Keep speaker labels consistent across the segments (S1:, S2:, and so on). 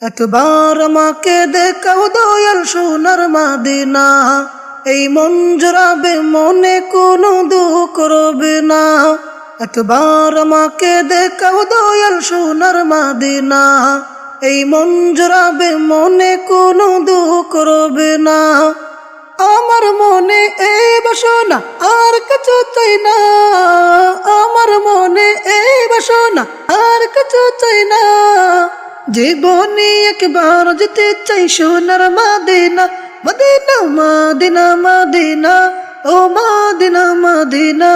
S1: একবার আমাকে দেখাও দয়াল সোনার মদিনা, এই মন জড়াবে মনে কোনো দুঃখ রবে না। একবার আমাকে দেখাও দয়াল সোনার মদিনা, এই মন জড়াবে মনে কোনো দুঃখ রবে না। আমার মনে এই বাসনা আর কিছু চাই না, আমার মনে এই বাসনা আর কিছু চাই না। জীবনে একবার যেতে চাই সোনার মদিনা, মদিনা মদিনা মদিনা, ও মদিনা মদিনা,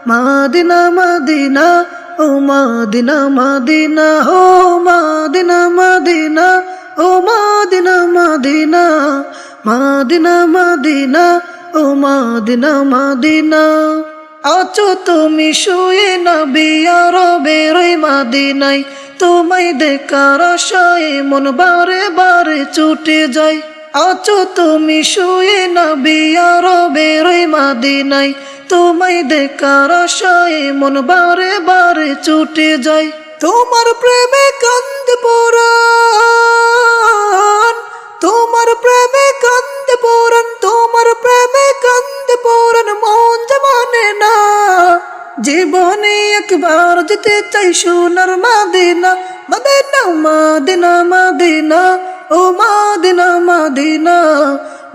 S1: মদিনা মদিনা, ও মদিনা মদিনা, ও মদিনা মদিনা, ও মদিনা মদিনা, মদিনা মদিনা, ও মদিনা মদিনা। আছো তুমি শুয়ে নবী আরবের ওই মদিনায়, তোমায় দেখার আশায় মন বারে বারে ছুটে যায়। আছো তুমি শুয়ে নবী আরবের ওই মদিনায়, তোমায় দেখার আশায় মন বারে বারে ছুটে যায়। তোমার প্রেমে কান্দে পরাণ, তোমার প্রেমে কান্দে পরাণ, তোমার প্রেমে কান্দে পরাণ, মন যে মানে না। জীবনে একবার যেতে চাই সোনার মদিনা, মদিনা মদিনা মদিনা, ও মদিনা মদিনা,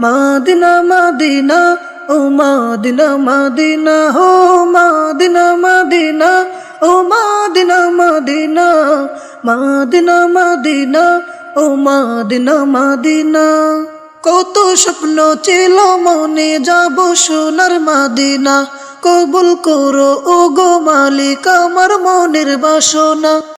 S1: মদিনা মদিনা, ও মদিনা মদিনা, ও মদিনা মদিনা, ও মদিনা মদিনা, মদিনা মদিনা, ও মদিনা মদিনা। কত স্বপ্ন ছিল মনে যাব সোনার মদিনা, কবুল করো ও গো মালিক আমার মনের বাসনা।